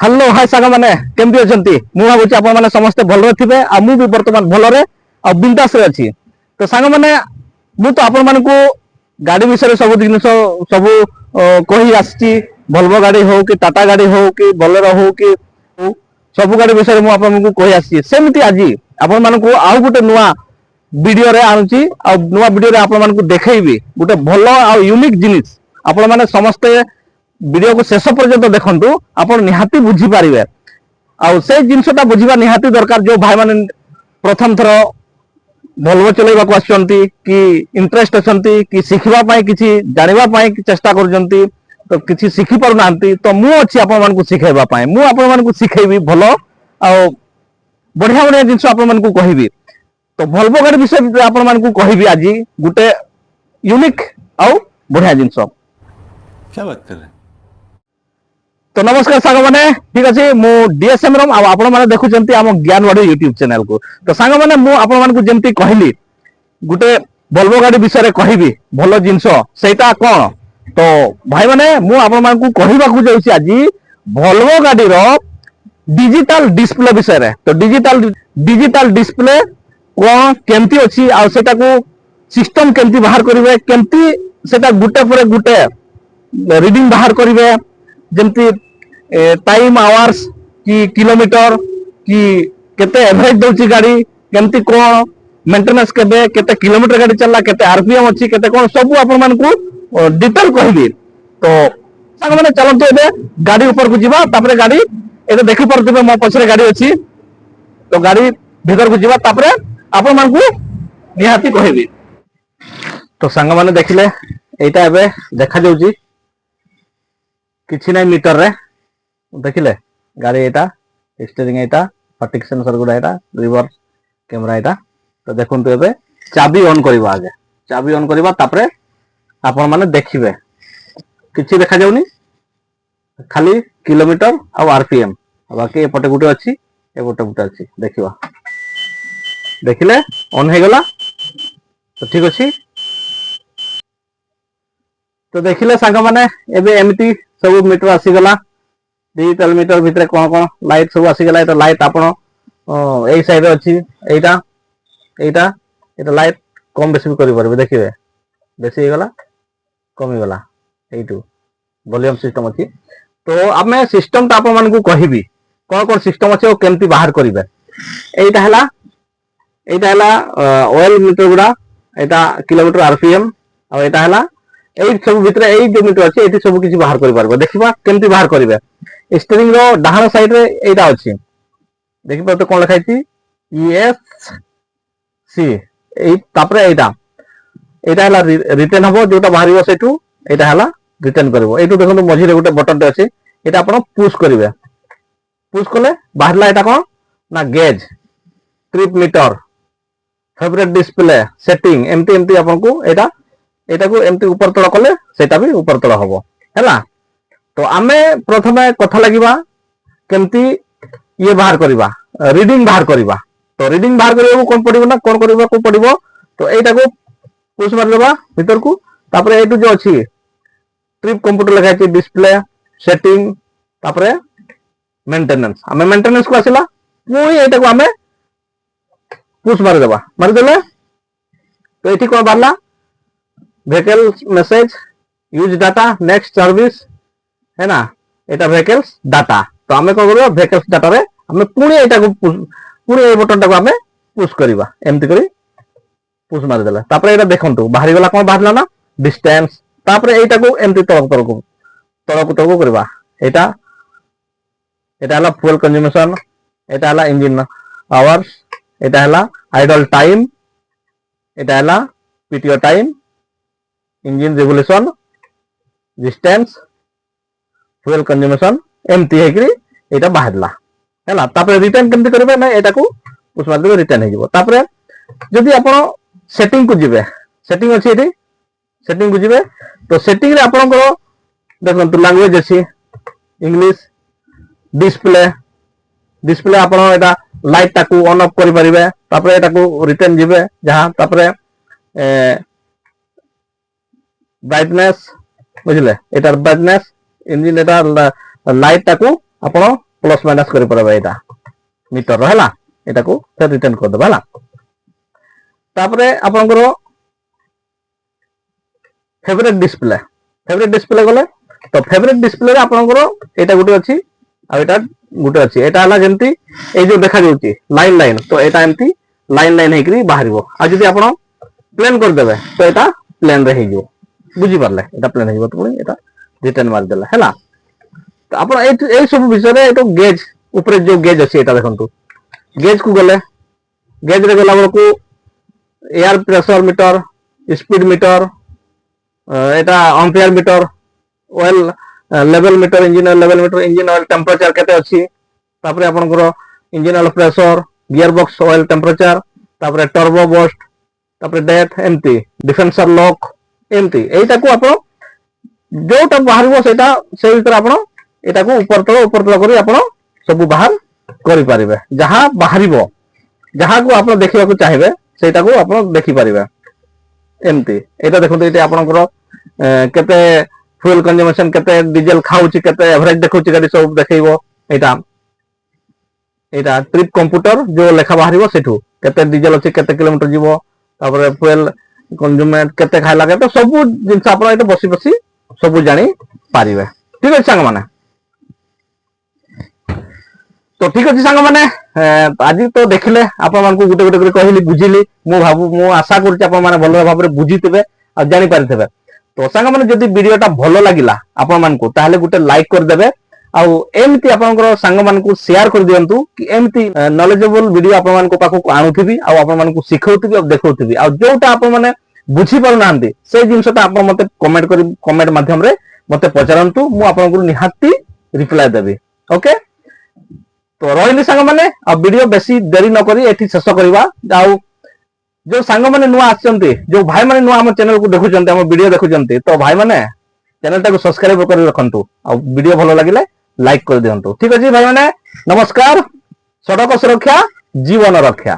Hello hi साग मैंने केमती अछंती मु भाबुची आपण माने समस्त भलरे थिबे आ मु भी वर्तमान भलरे आ बिंदास रे अछि। तो साग माने मु तो आपण मानकू गाड़ी विषय सब जिनिस सब कहि आछि। वोल्वो गाड़ी हो कि टाटा गाड़ी हो कि बोलेरो हो कि सब गाड़ी विषय मु आपण मानकू कहि आछि। सेमती आजी आपण मानकू आउ गुटे नुवा वीडियो रे आनुची आ नुवा वीडियो रे आपण मानकू देखैबी गुटे भलो आ यूनिक जिनिस आपण माने समस्त वीडियो को शेष पर्यंत देखंतु आपण निहाती बुझी पारिबे आ से जिनसटा बुझिबा निहाती दरकार जो भाई माने प्रथम थरो भोल्वो चलेबा को आछंती कि इंटरेस्ट अछंती कि सिखिबा पई किछि जानिबा पई चेष्टा करजंती तो किछि सिखि पारु नांती तो मु अछि आपण मानकू सिखेबा पई मु आपण मानकू सिखेबी भलो आ बढ़िया बढ़िया जिनस आपण मानकू कहिबी। तो भोल्वो गाड़ी विषय आपण मानकू कहिबी आजी गुटे यूनिक आ बढ़िया जिनस। क्या बात कर रहे हैं? तो नमस्कार सांग माने ठीक अछि मु डीएसएम रम आ आपण माने देखुचंती हम ज्ञानवाड़ी यूट्यूब चैनल को। तो सांग माने मु आपण मानकू जेमती कहली गुटे वोल्वो गाड़ी विषय रे कहिबी भलो जिंस सेटा कोन। तो भाई माने मु आपण मानकू कहिबा को जाउची आजी वोल्वो गाड़ी रो डिजिटल डिस्प्ले विषय रे। तो डिजिटल डिस्प्ले कोन केमती अछि आ सेटा को सिस्टम केमती बाहर करिवे केमती सेटा गुटे परे गुटे रीडिंग बाहर करिवे जमती टाइम आवर्स कि किलोमीटर कि केते एवरेज दउची गाड़ी केमती कोन मेंटेनेंस केबे केते किलोमीटर गाड़ी चलला केते आरपीएम अछि केते कोन सब आपण मानकू डिटेल कहबी। तो संग माने चलंतु एबे गाड़ी ऊपर को जिबा तापरे गाड़ी एबे देखि परथिबे मो पछरे गाड़ी अछि। तो गाड़ी भीतर को जिबा तापरे आपण मानकू निहाती कहबी। तो संग माने देखिले एटा एबे देखा जाउची किछि नै मीटर रे देखिले गाड़ी एटा स्टीयरिंग एटा फटिक सेंसर गुडा एटा रिवर्स कैमरा एटा। तो देखंतु एबे चाबी ऑन करबा आगे चाबी ऑन करबा तापरे आपण माने देखिबे किछि देखा जाउनी खाली किलोमीटर आ आरपीएम बाकी एपटे गुटे अछि एपटे गुटे अछि देखिबा देखिले ऑन हे गला। तो ठीक अछि तो देखिले सांग माने एबे एमती सब मीटर आसी गला डिजिटल मीटर भितरे कोन कोन लाइट सब आसी गला। तो लाइट आपण एई साइड अछि एटा एटा एटा लाइट कम बेसी करि परबे देखिबे बेसी हे गला कमी गला एटू वॉल्यूम सिस्टम अछि। तो आमे सिस्टम ता आपण मानकू कहिबी कोन कोन सिस्टम अछि ओ केमती बाहर करिवे। एटा हला ऑयल मीटर गुडा एटा किलोमीटर आरपीएम आ एटा हला एई सब भितरे एई जो मीटर अछि एटी सब किछि बाहर करि परबो देखिबा केमती बाहर करिवे। स्टीयरिंग रो डाहाण साइड रे एटा अछि देखि परते कोन लिखा अछि ईएस सी एई तापरे एटा हला रिटर्न हबो जोटा बाहरिबो सेटू एटा हला रिटर्न करबो। एटू देखंतु मझी रे गुटे बटन टे अछि एटा आपण पुश करिवे पुश कले बाहरला एटा कोन ना gauge trip meter favourite display setting एमती एमती आपन को एटा को एमती ऊपर तळ कले सेटा भी ऊपर तळ हबो हैला। तो आमे प्रथमे कथा लागिबा केमती ये बाहर करिबा रीडिंग बाहर करिबा। तो रीडिंग बाहर करिबो कोन पडिबो ना कोन करिबा को पडिबो। तो एटा को पुश मार देबा भीतर को तापरे एटू जो अछि ट्रिप कंप्यूटर लगा अछि डिस्प्ले सेटिंग तापरे मेंटेनेंस आमे मेंटेनेंस को आसिला पुणी एटा को आमे पुश मार देबा मार देले। तो एठी कोन Barla vehicle message use data next service है ना एटा vehicles data। तो आमे को करबो vehicles data रे आमे पुणी एटा को पुणी ए बटन टा को आमे पुश करबा एमति करी पुश मार देला। तापरे एटा देखंतु बाहरी गला कोन बाहरला ना डिस्टेंस तापरे एटा को एमति तळक करबा एटा हला फ्यूल कंज्यूमेशन एटा हला इंजन आवर्स एटा हला आइडल टाइम एटा हला PTO time engine regulation distance fuel consummation एमती है कि एटा बाहरला हैला। तापरे रिटर्न केमती करबे ना एटा को पुश मार देबे रिटर्न हे जिवो। तापरे जदी आपण सेटिंग को जिवे सेटिंग अछि एठी सेटिंग को जिवे तो सेटिंग रे आपण को देखंतु लैंग्वेज अछि इंग्लिश डिस्प्ले आपण एटा लाइट टा को ऑन ऑफ करि परिबे तापरे एटा को रिटर्न जिवे जहां तापरे ब्राइटनेस बुझले एटार ब्राइटनेस इंजन एटा लाइट टा को आपण प्लस माइनस करि परबे एटा मीटर रो हला एटा को फिर रिटर्न कर दबा हला तापरे आपनकर फेवरेट डिस्प्ले गले तो फेवरेट डिस्प्ले रे आपनकर एटा गुटे अछि आ एटा गुटे अछि एटा हला जेंति ए जो देखा जाउची लाइन तो एटा एंती लाइन हेकरी बाहरिबो आ जदी आपण प्लेन कर देबे तो एटा प्लेन रे हेजो बुझी परले एटा प्लेन हेजो तो पुनी एटा रिटर्न मार देला हला तो आपण ए सब विषय रे एतो गेज ऊपर जो गेज अछि एटा देखंतु गेज को गले गेज रे गला बरकू air pressure meter speed meter एटा ampere meter oil level meter engine oil temperature केते अछि तापरे आपनकर engine oil pressure gear box oil temperature तापरे टर्बो बूस्ट तापरे डेथ एमटी डिफेंसर लॉक एमटी एटा को आपण जोटा बाहरबो सेटा से भीतर आपण एटा को ऊपर तळ करी आपण सब बाहर करि परिबे जहां बाहरिबो जहां को आपण देखिबा को चाहिबे सेटा को आपण देखि परिबे एमती एटा देखो एटा आपनकर केते फ्यूल कंजम्पशन केते डीजल खाउची केते एवरेज देखौची गाडी सब देखैबो एटा एटा ट्रिप कंप्यूटर जो लेखा बाहरिबो सेठू केते डीजल अछि केते किलोमीटर जीवो तापर फ्यूल कंज्यूमेंट केते खाइला केते सब जिंस आपण एटा बसी बसी सब जानि पारिबे ठीक अछि संग माने तो ठीक अछि संग माने आज तो देखले आपण मानकू गुटे गुटे कर कहली बुझिली मु आशा करछि आपण माने भलो भाबरे बुझितबे आ जानि पारितबे तो संग माने जदी वीडियोटा भलो लागिला आपण मानकू ताहले गुटे लाइक कर देबे आ एमती आपनकर संग मानकू शेयर कर दियंतु कि एमती नॉलेजेबल वीडियो आपण मानकू पाखो आणुथिबी आ आपण मानकू सिखौथिबी आ देखौथिबी आ जोटा आपण माने बुझी पारु नांती से जिंसटा आपण मते कमेंट माध्यम रे मते पचारंतु मु आपनकू निहाती रिप्लाई देबी ओके तो रहिली संग माने आ वीडियो बेसी देरी न करी एठी शेष करबा जाऊ जो संग माने नुआ आछंती जो भाई माने नुआ हम चैनल को देखुचंती हम वीडियो देखुचंती तो भाई माने चैनल टाको सब्सक्राइब कर रखंतु आ वीडियो भलो लागिले लाइक कर दियंतु ठीक अछि भाई माने नमस्कार सड़क सुरक्षा जीवन रक्षा।